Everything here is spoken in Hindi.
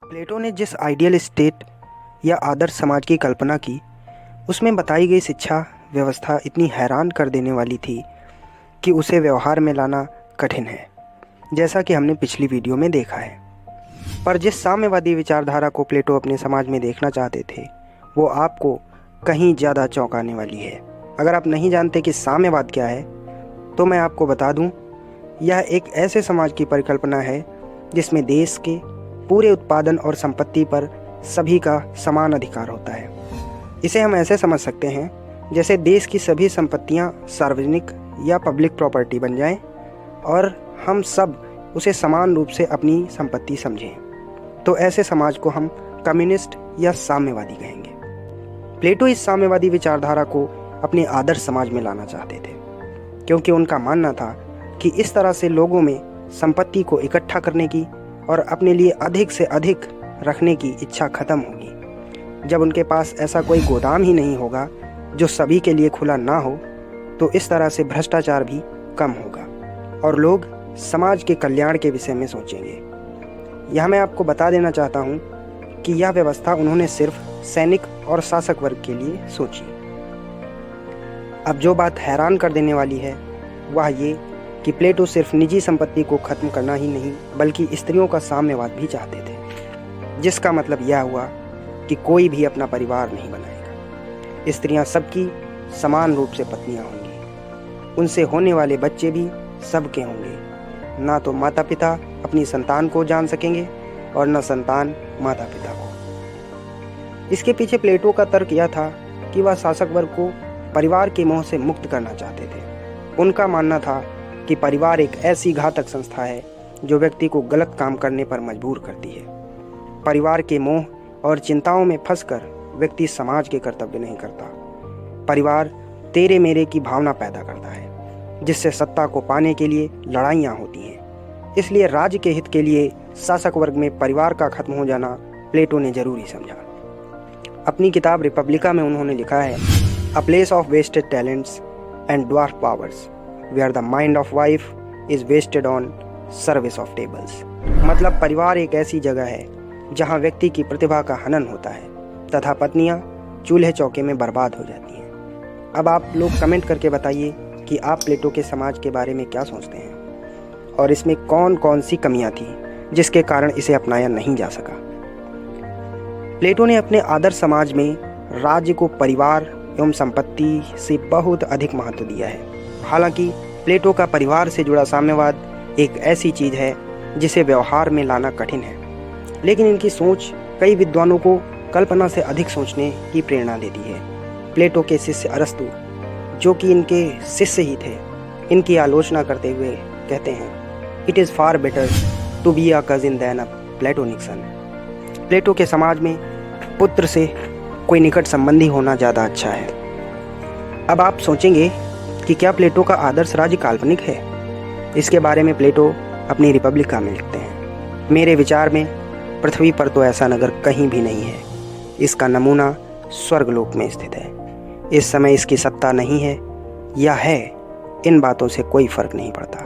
प्लेटो ने जिस आइडियल स्टेट या आदर्श समाज की कल्पना की, उसमें बताई गई शिक्षा व्यवस्था इतनी हैरान कर देने वाली थी कि उसे व्यवहार में लाना कठिन है, जैसा कि हमने पिछली वीडियो में देखा है। पर जिस साम्यवादी विचारधारा को प्लेटो अपने समाज में देखना चाहते थे, वो आपको कहीं ज़्यादा चौंकाने वाली है। अगर आप नहीं जानते कि साम्यवाद क्या है, तो मैं आपको बता दूं, यह एक ऐसे समाज की परिकल्पना है जिसमें देश के पूरे उत्पादन और संपत्ति पर सभी का समान अधिकार होता है। इसे हम ऐसे समझ सकते हैं जैसे देश की सभी संपत्तियां सार्वजनिक या पब्लिक प्रॉपर्टी बन जाएं और हम सब उसे समान रूप से अपनी संपत्ति समझें। तो ऐसे समाज को हम कम्युनिस्ट या साम्यवादी कहेंगे। प्लेटो इस साम्यवादी विचारधारा को अपने आदर्श समाज में लाना चाहते थे, क्योंकि उनका मानना था कि इस तरह से लोगों में संपत्ति को इकट्ठा करने की और अपने लिए अधिक से अधिक रखने की इच्छा खत्म होगी। जब उनके पास ऐसा कोई गोदाम ही नहीं होगा जो सभी के लिए खुला ना हो, तो इस तरह से भ्रष्टाचार भी कम होगा और लोग समाज के कल्याण के विषय में सोचेंगे। यह मैं आपको बता देना चाहता हूँ कि यह व्यवस्था उन्होंने सिर्फ सैनिक और शासक वर्ग के लिए सोची। अब जो बात हैरान कर देने वाली है वह ये कि प्लेटो सिर्फ निजी संपत्ति को खत्म करना ही नहीं, बल्कि स्त्रियों का साम्यवाद भी चाहते थे, जिसका मतलब यह हुआ कि कोई भी अपना परिवार नहीं बनाएगा। स्त्रियां सबकी समान रूप से पत्नियां होंगी, उनसे होने वाले बच्चे भी सबके होंगे। ना तो माता पिता अपनी संतान को जान सकेंगे और न संतान माता पिता को। इसके पीछे प्लेटो का तर्क यह था कि वह शासक वर्ग को परिवार के मोह से मुक्त करना चाहते थे। उनका मानना था कि परिवार एक ऐसी घातक संस्था है जो व्यक्ति को गलत काम करने पर मजबूर करती है। परिवार के मोह और चिंताओं में फंसकर व्यक्ति समाज के कर्तव्य नहीं करता। परिवार तेरे मेरे की भावना पैदा करता है, जिससे सत्ता को पाने के लिए लड़ाइयाँ होती हैं। इसलिए राज्य के हित के लिए शासक वर्ग में परिवार का खत्म हो जाना प्लेटो ने जरूरी समझा। अपनी किताब रिपब्लिका में उन्होंने लिखा है, a place of wasted talents and dwarf powers where the mind of wife is wasted on service of tables. मतलब परिवार एक ऐसी जगह है जहाँ व्यक्ति की प्रतिभा का हनन होता है तथा पत्नियाँ चूल्हे चौके में बर्बाद हो जाती हैं। अब आप लोग कमेंट करके बताइए कि आप प्लेटो के समाज के बारे में क्या सोचते हैं और इसमें कौन कौन सी कमियां थी जिसके कारण इसे अपनाया नहीं जा सका। प्लेटो ने अपने आदर्श समाज में राज्य को परिवार एवं संपत्ति से बहुत अधिक महत्व दिया है। हालांकि प्लेटो का परिवार से जुड़ा साम्यवाद एक ऐसी चीज है जिसे व्यवहार में लाना कठिन है, लेकिन इनकी सोच कई विद्वानों को कल्पना से अधिक सोचने की प्रेरणा देती है। प्लेटो के शिष्य अरस्तु, जो कि इनके शिष्य ही थे, इनकी आलोचना करते हुए कहते हैं, it is far better to be a cousin than a platonic son. Plato के समाज में पुत्र से कोई निकट संबंधी होना ज़्यादा अच्छा है। अब आप सोचेंगे कि क्या प्लेटो का आदर्श राज्य काल्पनिक है? इसके बारे में प्लेटो अपनी रिपब्लिका में लिखते हैं, मेरे विचार में पृथ्वी पर तो ऐसा नगर कहीं भी नहीं है। इसका नमूना स्वर्गलोक में स्थित है। इस समय इसकी सत्ता नहीं है या है, इन बातों से कोई फर्क नहीं पड़ता।